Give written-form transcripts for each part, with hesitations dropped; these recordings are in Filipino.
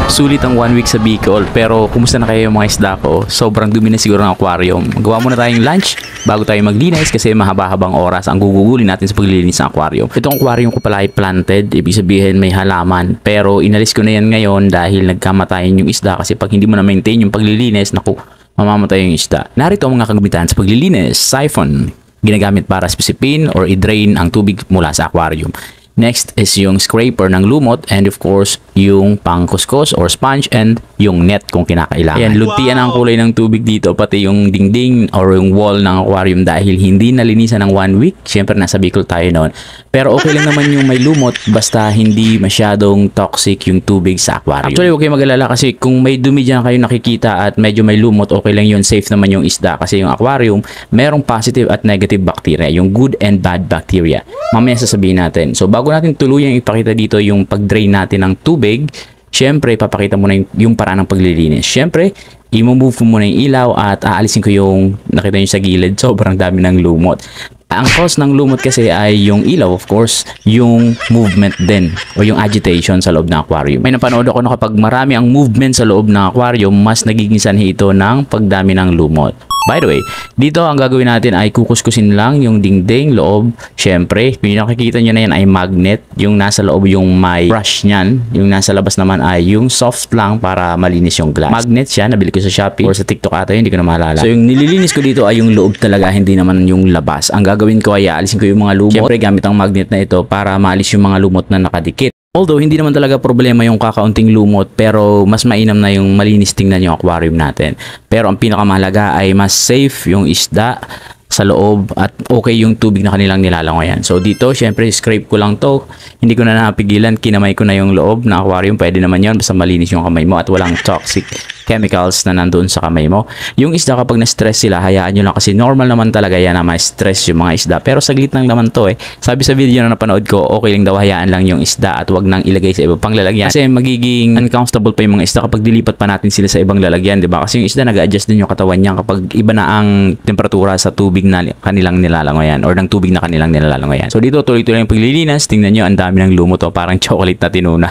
Sulit ang 1 week sa Bicol, pero kumusta na kayo yung mga isda ko? Sobrang dumi na siguro ng aquarium. Gawa muna tayong lunch bago tayo maglinis kasi mahaba-habang oras ang gugugulin natin sa paglilinis ng aquarium. Itong aquarium ko pala ay planted, ibig sabihin may halaman. Pero inalis ko na yan ngayon dahil nagkamatayin yung isda kasi pag hindi mo na maintain yung paglilinis, naku, mamamatay yung isda. Narito ang mga kagamitan sa paglilinis. Siphon, ginagamit para sipsipin or i-drain ang tubig mula sa aquarium. Next is yung scraper ng lumot and of course yung pangkuskus or sponge and yung net kung kinakailangan. Ayan, luntian ang kulay ng tubig dito pati yung dingding or yung wall ng aquarium dahil hindi nalinisan ng 1 week. Siyempre nasa Bicol tayo noon. Pero okay lang naman yung may lumot basta hindi masyadong toxic yung tubig sa aquarium. Actually huwag kayong mag-alala kasi kung may dumi dyan kayo nakikita at medyo may lumot, okay lang yun, safe naman yung isda kasi yung aquarium merong positive at negative bacteria, yung good and bad bacteria. Mamaya sasabihin natin. So bago natin tuluyang ipakita dito yung pag-drain natin ng tubig, syempre ipapakita mo na yung paraan ng paglilinis. Syempre, i-move mo muna yung ilaw at aalisin ko yung nakita nyo sa gilid, sobrang dami ng lumot. Ang cause ng lumot kasi ay yung ilaw, of course, yung movement din o yung agitation sa loob ng aquarium. May napanood ako na kapag marami ang movement sa loob ng aquarium, mas nagiging sanhi ito ng pagdami ng lumot. By the way, dito ang gagawin natin ay kukuskusin lang yung dingding, loob. Syempre, yung nakikita nyo na yan ay magnet. Yung nasa loob yung may brush nyan. Yung nasa labas naman ay yung soft lang para malinis yung glass. Magnet siya, nabili ko sa Shopee or sa TikTok ata yun, hindi ko na maalala. So yung nililinis ko dito ay yung loob talaga, hindi naman yung labas. Ang gagawin ko ay aalisin ko yung mga lumot. Syempre, gamit ang magnet na ito para maalis yung mga lumot na nakadikit. Although hindi naman talaga problema yung kakaunting lumot, pero mas mainam na yung malinis tingnan yung aquarium natin. Pero ang pinakamahalaga ay mas safe yung isda sa loob at okay yung tubig na kanilang nilalangoyan. So dito, syempre scrape ko lang to. Hindi ko na napigilan, kinamay ko na yung loob ng aquarium. Pwede naman yun basta malinis yung kamay mo at walang toxic chemicals na nandoon sa kamay mo. Yung isda kapag na-stress sila, hayaan nyo lang kasi normal naman talaga yan na ma-stress yung mga isda. Pero saglit lang naman to eh. Sabi sa video na napanood ko, okay lang daw hayaan lang yung isda at wag nang ilagay sa ibang lalagyan. Kasi magiging uncomfortable pa yung mga isda kapag dilipat pa natin sila sa ibang lalagyan, di ba? Kasi yung isda nag-adjust din yung katawan niya kapag iba na ang temperatura sa tubig na kanilang nilalangoyan or ng tubig na kanilang nilalangoyan. So dito tuloy-tuloy yung paglilinis. Tingnan nyo, ang dami ng lumot oh, parang chocolate na tinuna.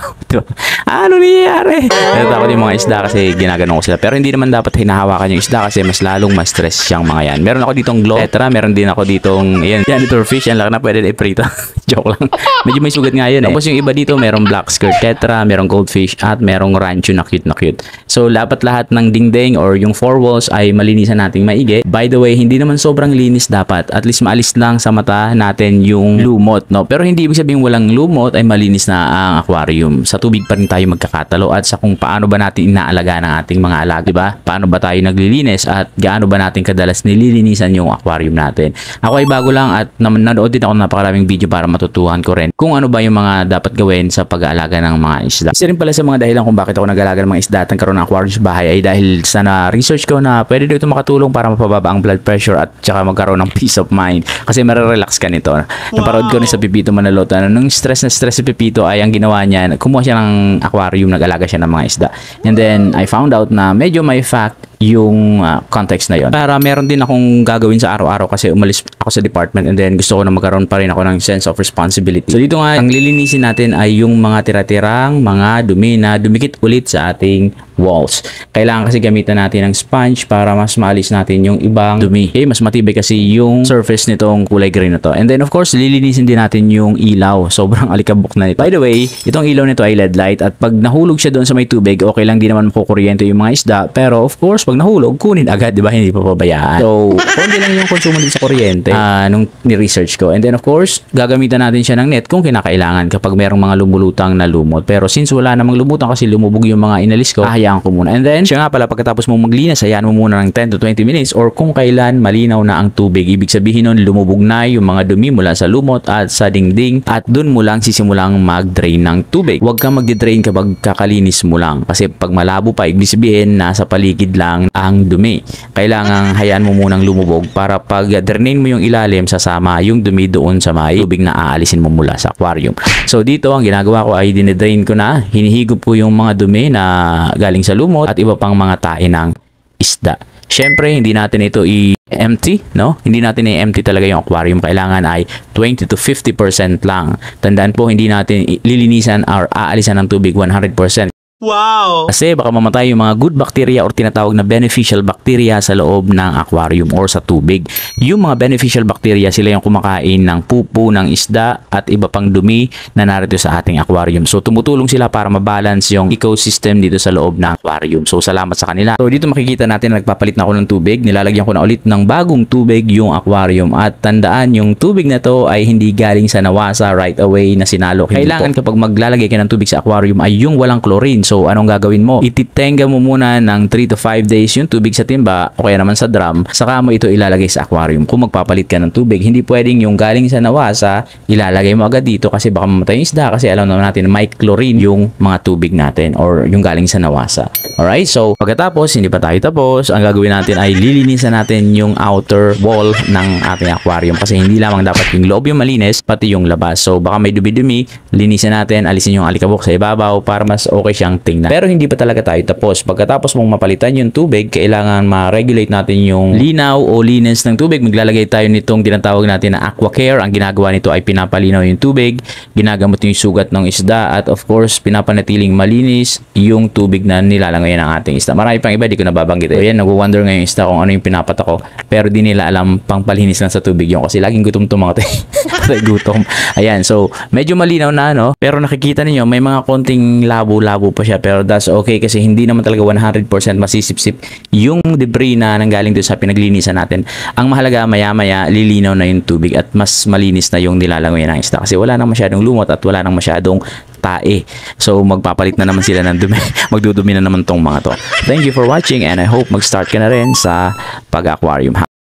Ano nangyayari? Natatakot yung mga isda kasi ginaganon ko sila. Pero hindi naman dapat hinahawakan yung isda kasi mas lalong ma-stress yung mga yan. Meron ako ditong glow tetra, meron din ako ditong janitor fish. Yan lang na pwede na iprito. Joke lang. Medyo may sugat nga yun eh. Tapos yung iba dito, merong black skirt tetra, merong goldfish at merong rancho na cute na cute. So dapat lahat ng dingding or yung four walls ay malinisan nating maigi. By the way, hindi naman sobrang linis dapat. At least maalis lang sa mata natin yung lumot, no? Pero hindi ibig sabihin walang lumot ay malinis na ang aquarium. Sa tubig pa rin tayo magkakatalo at sa kung paano ba natin inaalaga ng ating mga alaga, di ba? Paano ba tayo naglilinis at gaano ba natin kadalas nililinisan yung aquarium natin. Ako ay bago lang at nanood din ako ng napakaraming video para matutuhan ko rin kung ano ba yung mga dapat gawin sa pag-aalaga ng mga isda. Isa rin pala sa mga dahilan kung bakit ako nag-aalaga ng mga isda at nagkaroon ng aquarium sa bahay ay dahil sa na-research ko na pwede dito makatulong para mapababa ang blood pressure at saka magkaroon ng peace of mind kasi marerelax ka nito. Naparod ko rin sa Pipito Manaloto na nung stress na stress si Pipito ay ang ginawa niya, kumuha siya ng aquarium, nag-alaga siya ng mga isda. And then I found out na medyo may fact yung context na yon. Para meron din akong gagawin sa araw-araw kasi umalis ako sa department and then gusto ko na magkaroon pa rin ako ng sense of responsibility. So dito nga, ang lilinisin natin ay yung mga tira-tirang mga dumi na dumikit ulit sa ating walls. Kailangan kasi gamitan natin ng sponge para mas maalis natin yung ibang dumi. Okay, mas matibay kasi yung surface nitong kulay green na to. And then of course, lilinisin din natin yung ilaw. Sobrang alikabok na nito. By the way, itong ilaw nito ay LED light at pag nahulog siya doon sa may tubig, okay lang, di naman makukuryente yung mga isda. Pero of course, pag nahulog, kunin agad, di ba? Hindi pa pabayaan. So, konti lang yung konsumo din sa kuryente nung ni-research ko. And then, of course, gagamitan natin siya ng net kung kinakailangan kapag merong mga lumulutang na lumot. Pero since wala namang lumutang kasi lumubog yung mga inalis ko, hayaan ko muna. And then, siya nga pala, pagkatapos mo maglinis, hayaan mo muna ng 10 to 20 minutes or kung kailan malinaw na ang tubig. Ibig sabihin nun, lumubog na yung mga dumi mula sa lumot at sa dingding at dun mo lang sisimulang mag-drain ng tubig. Huwag kang mag-drain kapag kakalinis mo lang. Kasi pag malabo pa, ibig sabihin, nasa paligid lang ang dumi. Kailangang hayaan mo munang lumubog para pag drainin mo yung ilalim, sasama yung dumi doon sa may tubig na aalisin mo mula sa aquarium. So dito, ang ginagawa ko ay dinidrain ko na. Hinihigop po yung mga dumi na galing sa lumot at iba pang mga tae ng isda. Syempre, hindi natin ito empty, no? Hindi natin i-empty talaga yung aquarium. Kailangan ay 20 to 50% lang. Tandaan po, hindi natin lilinisan or aalisan ng tubig 100%. Wow! Kasi baka mamatay yung mga good bacteria or tinatawag na beneficial bacteria sa loob ng aquarium or sa tubig. Yung mga beneficial bacteria, sila yung kumakain ng pupo ng isda at iba pang dumi na narito sa ating aquarium. So tumutulong sila para mabalance yung ecosystem dito sa loob ng aquarium. So salamat sa kanila. So dito makikita natin na nagpapalit na ako ng tubig. Nilalagyan ko na ulit ng bagong tubig yung aquarium. At tandaan, yung tubig na to ay hindi galing sa nawasa right away na sinalo. Kailangan kapag maglalagay ka ng tubig sa aquarium ay yung walang chlorine. So, anong gagawin mo? Ititenga mo muna ng 3 to 5 days yung tubig sa timba o kaya naman sa drum, saka mo ito ilalagay sa aquarium. Kung magpapalit ka ng tubig, hindi pwedeng yung galing sa nawasa, ilalagay mo agad dito kasi baka mamatay yung isda kasi alam naman natin may chlorine yung mga tubig natin or yung galing sa nawasa. Alright, so pagkatapos, hindi pa tayo tapos, ang gagawin natin ay lilinisan natin yung outer wall ng ating aquarium kasi hindi lamang dapat yung loob yung malinis, pati yung labas. So, baka may dumi-dumi, linisan natin, alisin yung alikabok sa ibabaw para mas okay siyang tingnan. Pero hindi pa talaga tayo tapos. Pagkatapos mong mapalitan yung tubig, kailangan ma-regulate natin yung linaw o linis ng tubig. Maglalagay tayo nitong tinatawag natin na AquaCare. Ang ginagawa nito ay pinapalinaw yung tubig, ginagamot yung sugat ng isda at of course, pinapanatiling malinis yung tubig na nilalangoyan ng ating isda. Marami pang iba, di ko nababanggit. So yan, nag-wonder ngayon yung isda kung ano yung pinapat ako. Pero di nila alam pang palinis lang sa tubig yung kasi laging gutom to mga gutom. Ayan, so medyo malinaw na no, pero nakikita niyo may mga konting labo-labo pa siya pero that's okay kasi hindi naman talaga 100% masisipsip yung debris na nanggaling doon sa pinaglinisan natin. Ang mahalaga maya-maya lilinaw na yung tubig at mas malinis na yung nilalangoyan ng isda kasi wala nang masyadong lumot at wala nang masyadong tae. So magpapalit na naman sila ng dumi. Magdudumi na naman tong mga to. Thank you for watching and I hope mag-start ka na rin sa pag-aquarium.